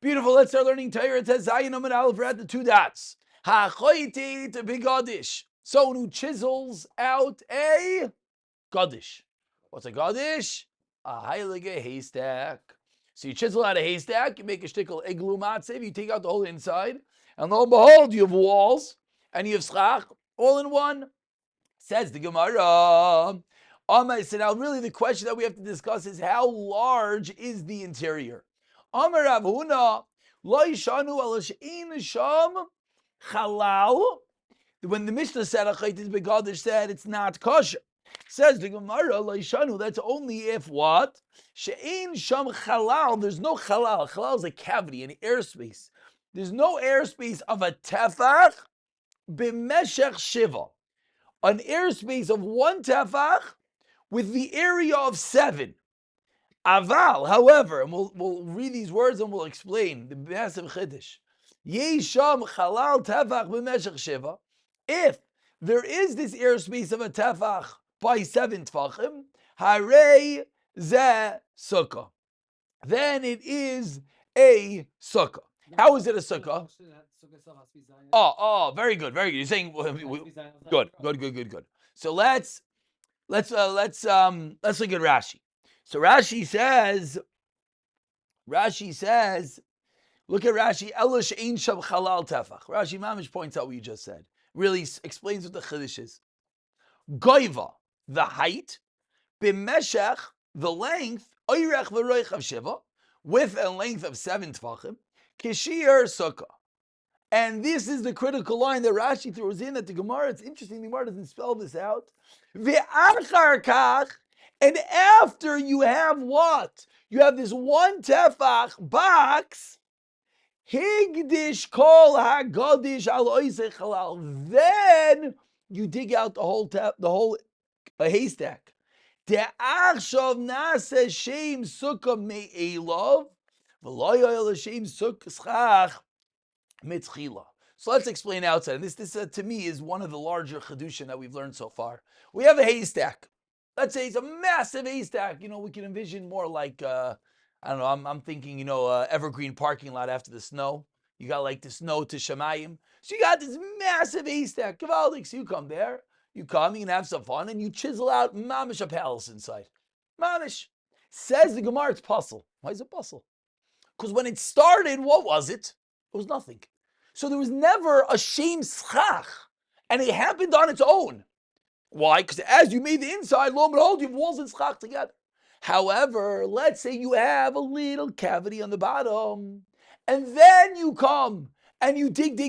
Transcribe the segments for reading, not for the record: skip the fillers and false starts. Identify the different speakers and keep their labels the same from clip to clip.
Speaker 1: Beautiful. Let's start learning Torah. It says Zayin Amud Aleph. We're at the two dots. Ha'choiti to begadish. Someone who chisels out a gadish. What's a gadish? A heilige haystack. So you chisel out a haystack, you make a shtickle iglu matzev, you take out the whole inside, and lo and behold, you have walls, and you have schach, all in one. Says the Gemara. So now really the question that we have to discuss is how large is the interior? Amar Rav Huna, lo yishanu al she'ein sham halal. When the Mishnah said Achaytis Begadish said it's not kosher. Says the Gemara, lo yishanu, that's only if what? She'ein sham halal, there's no halal. Halal is a cavity, an airspace. There's no airspace of a tefach b'meshech shiva. An airspace of 1 tefach with the area of 7. Aval, however, and we'll read these words and we'll explain the massive chiddush. Yesham halal tefach b'meshech shiva. If there is this airspace of a tefach by 7 tefachim, harei ze sukkah. Then it is a sukkah. How is it a sukkah? Very good, very good. You're saying good. So let's look at Rashi. So Rashi says, look at Rashi. Elosh ein sham halal tefach. Rashi Mamish points out what you just said. Really explains what the chiddush is. Goiva, the height, b'meshech, the length, oirech v'roichav shiva, width and length of 7 tefachim, kishir sukkah. And this is the critical line that Rashi throws in at the Gemara. It's interesting, the Gemara doesn't spell this out. Ve'achar kach, and after you have what? You have this 1 tefach box, higdish kol hagadish al oisech halal. Then you dig out the whole haystack. De'achshav nase shem sukkah me'elov, v'lo yoel shem sukkah mitzchila. So let's explain outside. And this to me is one of the larger chedushim that we've learned so far. We have a haystack. Let's say it's a massive haystack. We can envision more like I don't know. I'm thinking evergreen parking lot after the snow. You got like the snow to Shemayim. So you got this massive haystack. Kavaldik. So you come there. You come. You can have some fun, and you chisel out mamish a palace inside. Mamish. Says the Gemara, it's puzzle. Why is it puzzle? Because when it started, what was it? It was nothing. So there was never a shem schach, and it happened on its own. Why? Because as you made the inside, lo and behold, you have walls and schach together. However, let's say you have a little cavity on the bottom, and then you come and you dig.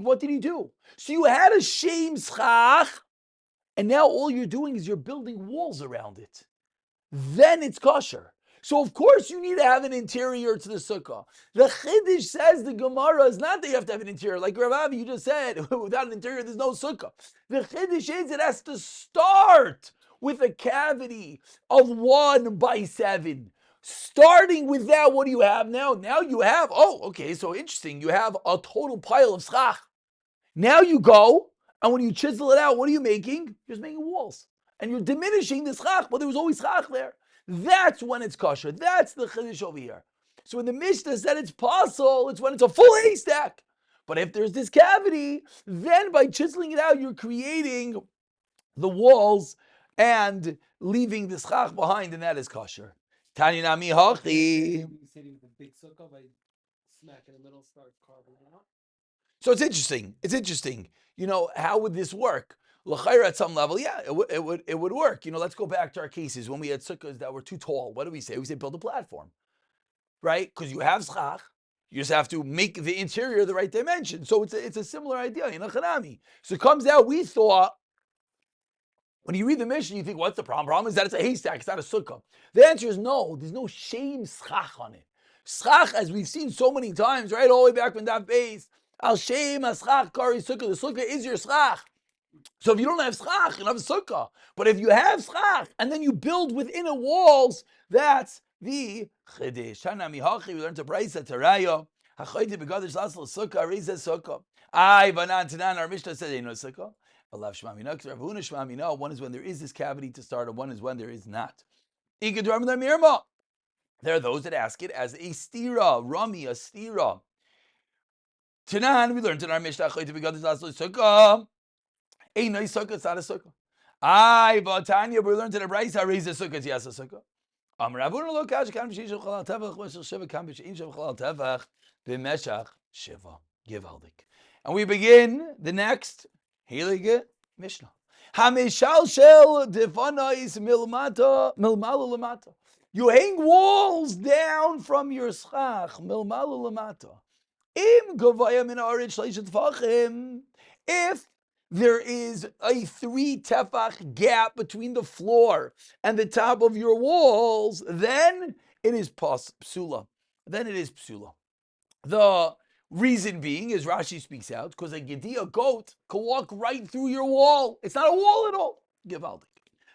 Speaker 1: What did you do? So you had a shem schach, and now all you're doing is you're building walls around it. Then it's kosher. So of course you need to have an interior to the sukkah. The chiddush says the Gemara is not that you have to have an interior. Like Rav Avi, you just said, without an interior there's no sukkah. The chiddush is it has to start with a cavity of 1 by 7. Starting with that, what do you have now? Now you have, so interesting. You have a total pile of schach. Now you go, and when you chisel it out, what are you making? You're just making walls. And you're diminishing the schach, but there was always schach there. That's when it's kosher. That's the chiddush over here. So when the Mishnah said it's possible, it's when it's a full haystack. But if there's this cavity, then by chiseling it out, you're creating the walls and leaving the schach behind, and that is kosher. Tanya nami hachi. So it's interesting. How would this work? L'chayra at some level, yeah, it would work. Let's go back to our cases when we had sukkahs that were too tall. What do we say? We say build a platform, right? Because you have schach, you just have to make the interior the right dimension. So it's a similar idea. So it comes out. We thought when you read the Mishnah, you think, what's the problem? The problem is that it's a haystack. It's not a sukkah. The answer is no. There's no shame schach on it. Schach, as we've seen so many times, right, all the way back from that base. Al shem schach kari sukkah. The sukkah is your schach. So if you don't have schach, you don't have a sukkah. But if you have schach, and then you build within the walls, that's the chiddush. Tanami hachi, we learned to Braisa, Taraya. Hachoyti begadish lasel sukkah, reizeh sukkah. Vanan tanan, our Mishnah says, ain't no sukkah. Alav shmamina, because Rav Huna shmamina, one is when there is this cavity to start, and one is when there is not. There are those that ask it as a stira, rami, a stira. Tanan, we learned in our Mishnah, sukkah. Ain't no sukkah, it's not a sukkah. I, Vatanya, we learned in the Brisa, raise a sukkah, yes, a sukkah. Rabuna lo kash kam shein shel chalal tevach, v'shel shiva kam shein shel chalal tevach, b'meshach shiva. Givaldik. And we begin the next Heilige Mishnah. Hamishal shel defanais milmata milmalu lamata. You hang walls down from your schach milmalu lamata. Im gavaya min aretz shleishet tefachim. If there is a 3 tefach gap between the floor and the top of your walls, then it is psula. Then it is psula. The reason being, as Rashi speaks out, because a Gediya goat can walk right through your wall. It's not a wall at all. Givaldik.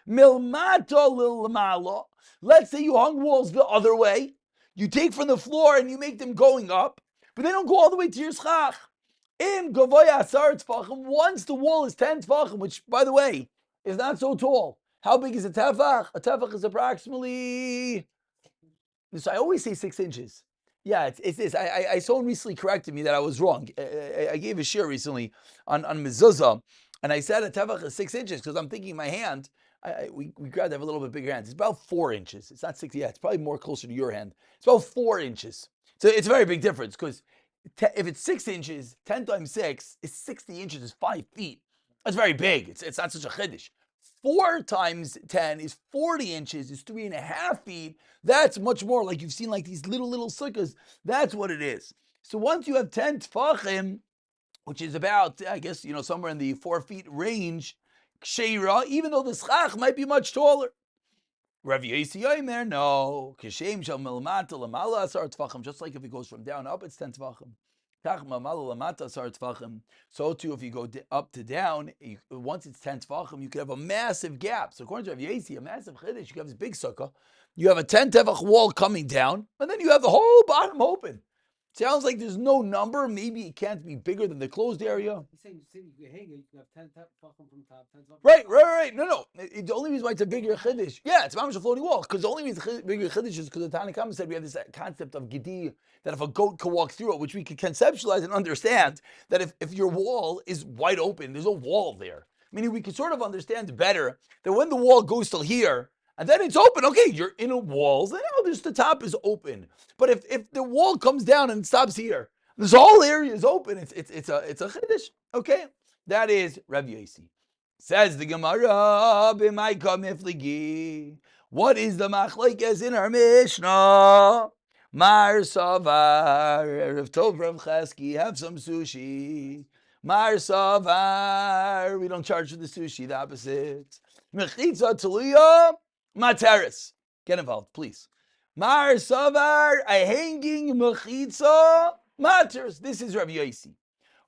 Speaker 1: Milmata lilmala. Let's say you hung walls the other way. You take from the floor and you make them going up, but they don't go all the way to your schach. In Gavoya Asar Tfachim, once the wall is 10 Tfachim, which, by the way, is not so tall. How big is a Tefach? A Tefach is approximately, so I always say 6 inches. Yeah, it's this. Someone recently corrected me that I was wrong. I gave a share recently on mezuzah, and I said a tefach is 6 inches because I'm thinking my hand, we grabbed to have a little bit bigger hands. It's about 4 inches. It's not 6. Yeah, it's probably more closer to your hand. It's about 4 inches. So it's a very big difference because if it's 6 inches, 10 times 6 is 60 inches, is 5 feet. That's very big. It's not such a chiddush. 4 times 10 is 40 inches, is 3.5 feet. That's much more like you've seen like these little sukkahs. That's what it is. So once you have 10 tfachim, which is about, I guess, somewhere in the 4 feet range, ksheira, even though the schach might be much taller. Rav Yossi Yomer, no. Kishem shel milmata lamala asar tfachim. Just like if it goes from down up, it's 10 tfachim. So too, if you go up to down, once it's 10 tefachim, you could have a massive gap. So according to Rav Yossi, a massive chiddush, you have this big sukkah, you have a 10 tefach wall coming down, and then you have the whole bottom open. Sounds like there's no number. Maybe it can't be bigger than the closed area.
Speaker 2: He's saying you hang it, you can have 10 tefachim from top, 10 tefachim
Speaker 1: Right. No. The only reason why it's a bigger chiddush, it's mamash a floating wall, because the only reason it's a bigger chiddush is because the Tanna Kama said we have this concept of gedi, that if a goat can walk through it, which we could conceptualize and understand, that if your wall is wide open, there's no wall there. Meaning we could sort of understand better that when the wall goes till here, and then it's open, okay, you're in a wall, so now the top is open. But if the wall comes down and stops here, this whole area is open, it's a chiddush, okay? That is Rav Yossi. Says the Gemara, b'maika mifligi. What is the machlekes in our Mishnah? Mar savar, Rav Tov Rav Chesky, have some sushi. Mar savar, we don't charge for the sushi, the opposite. Mechitza teluya, materis. Get involved, please. Mar savar, a hanging mechitza, materis. This is Rav Yossi.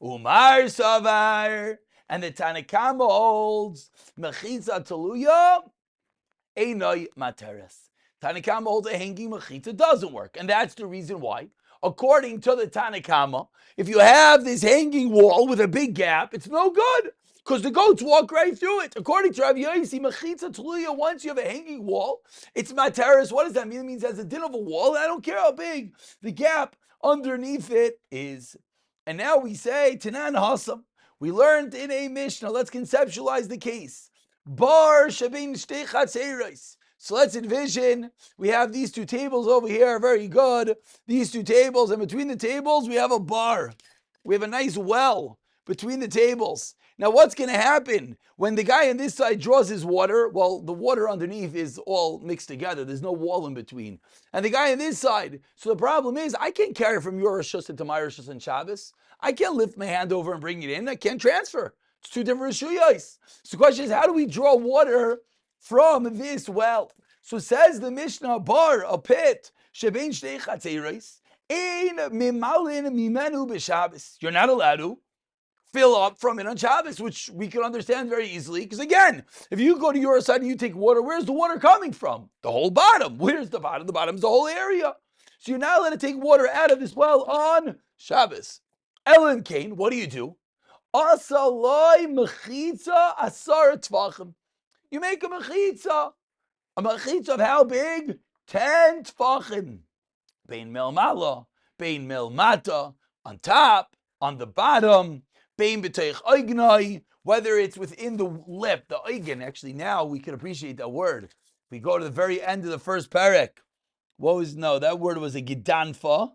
Speaker 1: Umar savar, and the Tanna Kama holds mechitza teluya, einoi materis. Tanna Kama holds a hanging mechitza doesn't work, and that's the reason why. According to the Tanna Kama, if you have this hanging wall with a big gap, it's no good because the goats walk right through it. According to Rav Yossi, mechitza teluya, once you have a hanging wall, it's materis. What does that mean? It means it has a din of a wall. I don't care how big the gap underneath it is. And now we say Tanan Hasam. We learned in a Mishnah. Let's conceptualize the case. Bar shabin shtei chatzeros. So let's envision we have these 2 tables over here. Very good. These 2 tables, and between the tables we have a bar. We have a nice well between the tables. Now what's going to happen when the guy on this side draws his water? Well, the water underneath is all mixed together. There's no wall in between. And the guy on this side, so the problem is I can't carry from your Rishus into my Rishus on Shabbos. I can't lift my hand over and bring it in. I can't transfer. It's 2 different Rishuyos. So the question is, how do we draw water from this well? So says the Mishnah, bar, a pit, shebein shtei chatzeros, ein mimalin mimenu b'Shabbos. You're not allowed to fill up from it on Shabbos, which we can understand very easily. Because again, if you go to your side and you take water, where's the water coming from? The whole bottom. Where's the bottom? The bottom's the whole area. So you're not allowed to take water out of this well on Shabbos. Ellen Kane, what do? Asalai mechitza asar tvachim. You make a mechitza. A mechitza of how big? 10 tfachim. Bein mil mala, bein mil mata, on top, on the bottom, bein b'teich oignoi, whether it's within the lip, the oigen. Actually, now we can appreciate that word. If we go to the very end of the first parak, that word was a gidanfa.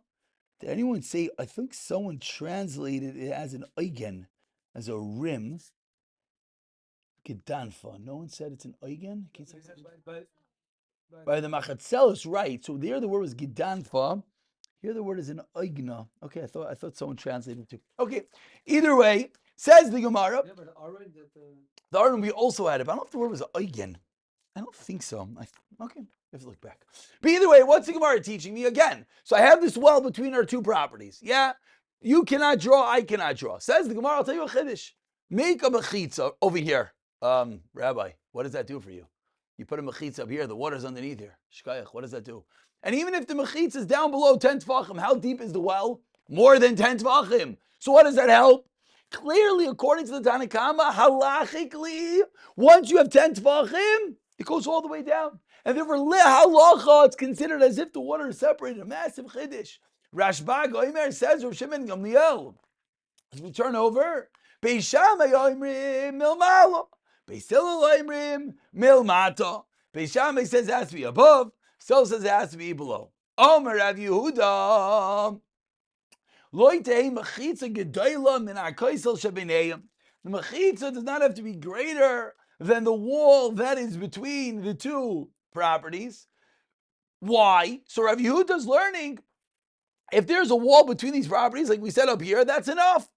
Speaker 1: Did anyone say, I think someone translated it as an oigen, as a rim. Gidanfa. No one said it's an oigen? By the machatzelos, right. So there the word was gidanfa. Here the word is an oigna. Okay, I thought someone translated it too. Okay, either way, says the Gemara.
Speaker 2: Yeah, but
Speaker 1: the Aron we also had it, but I don't know if the word was oigen. I don't think so. Okay, we have to look back. But either way, what's the Gemara teaching me again? So I have this well between our two properties. Yeah, you cannot draw, I cannot draw. Says the Gemara, I'll tell you a chiddush. Make a mechitza over here. Rabbi, what does that do for you? You put a mechitza up here, the water's underneath here. Shkayach, what does that do? And even if the mechitza is down below 10 tefachim, how deep is the well? More than 10 tefachim. So what does that help? Clearly, according to the Tanakhama, halachically, once you have 10 tefachim, it goes all the way down. And therefore, halacha, it's considered as if the water is separated. A massive chiddush. Rashba Goimer says, Rav Shimon Gamliel. As we turn over, Beis Shammai Oimrim Milmalo. Beis Hillel Oimrim Milmata. Beis Shammai says it has to be above. So says it has to be below. Omer Rav Yehuda. Loitei mechitza gedola min ha'koisel shebeneim. The mechitza does not have to be greater than the wall that is between the two properties. Why? So Rav Yehuda's learning, if there's a wall between these properties, like we said up here, that's enough.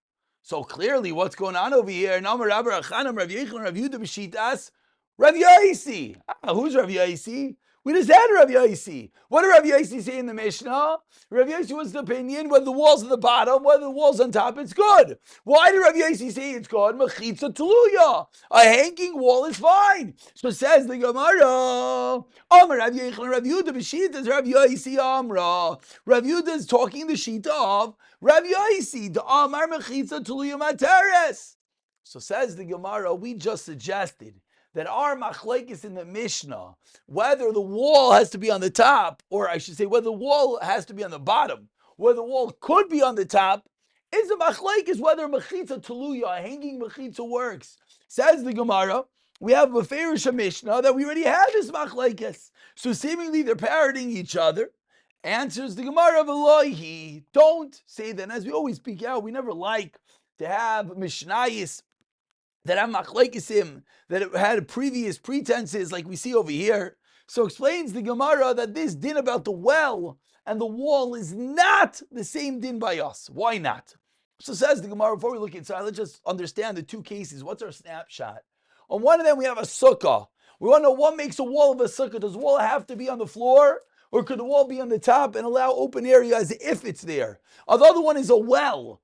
Speaker 1: So clearly, what's going on over here? Namar Rabbi Achanam, Rav Yechon, Rav Yehuda b'shitas, Rav Yaisi. Who's Rav Yaisi? We just had Rav Yaisi. What did Rav Yaisi say in the Mishnah? Rav Yaisi was the opinion, whether the wall's at the bottom, whether the wall's on top, it's good. Why did Rav Yaisi say it's good? Mechitza teluya. A hanging wall is fine. So says the Gemara. Amar Rav Yechon, Rav Yehuda b'shitas, Rav Yaisi Amra. Rav Yehuda is talking the shita of Rav Yaisi. The Amar mechitza teluya materes. So says the Gemara, we just suggested that our machlekes in the Mishnah, whether the wall has to be on the top, or I should say whether the wall has to be on the bottom, whether the wall could be on the top, is a machlekes whether mechitza teluya, hanging mechitza works. Says the Gemara, we have a Meferish Mishnah that we already have this machlekes. So seemingly they're parroting each other. Answers the Gemara of Elohi. Don't say that. And as we always speak out, we never like to have Mishnayis that have machlekesim, that it had previous pretenses like we see over here. So explains the Gemara that this din about the well and the wall is not the same din by us. Why not? So says the Gemara, before we look inside, let's just understand the two cases. What's our snapshot? On one of them, we have a sukkah. We want to know what makes a wall of a sukkah. Does the wall have to be on the floor? Or could the wall be on the top and allow open area as if it's there? The other one is a well.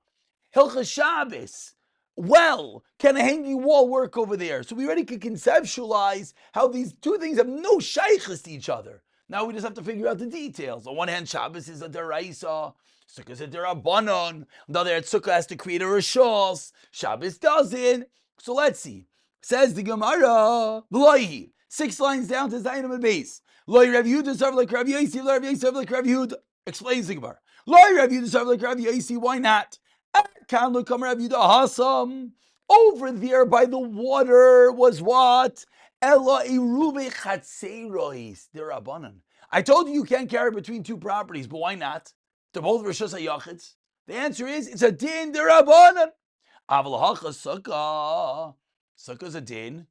Speaker 1: Hilchas Shabbos. Well, can a hanging wall work over there? So we already can conceptualize how these two things have no shaykhs to each other. Now we just have to figure out the details. On one hand, Shabbos is a deraisa, Sukkah is a derabanan. On the other hand, Sukkah has to create a rishos. Shabbos doesn't. So let's see. Says the Gemara, V'loihi, 6 lines down to Zayin and base. Loi Rav Yehuda serve like Rav Yaisi, Loi Rav Yaisi serve like Rav Yehuda. Explains the Gemara. Loi Rav Yehuda serve like Rav Yaisi, why not? Over there by the water was what? I told you can't carry between two properties, but why not? They're both Rishos HaYachids. The answer is, it's a din derabanan. Aval hacha sukkah. Sukkah is a din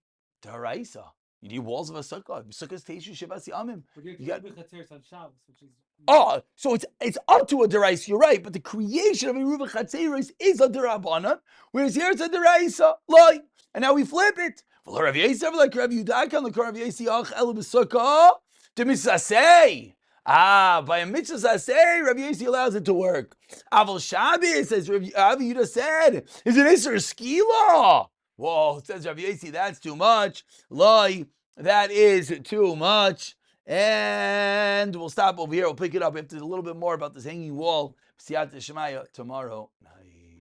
Speaker 1: deraisa. You need walls of a sukkah. Sukkah's teishu shivas yamim.
Speaker 2: You got on Shabbos, which is.
Speaker 1: Oh, so it's up to a derais. You're right, but the creation of a ruva chatzeris is a derabanan, whereas here it's a deraisa. Like, and now we flip it. Rav Yosef like Rav Yudakan like Rav Yosef ach el b'sukkah to mitzasei. By a mitzvah say, Rav Yosef allows it to work. Aval Shabbos, says Rav Yehuda said, is it Isser Skila? Whoa, it says Rav Yosef, that's too much. Lie, that is too much. And we'll stop over here. We'll pick it up after a little bit more about this hanging wall. Siyat Shemaya tomorrow night.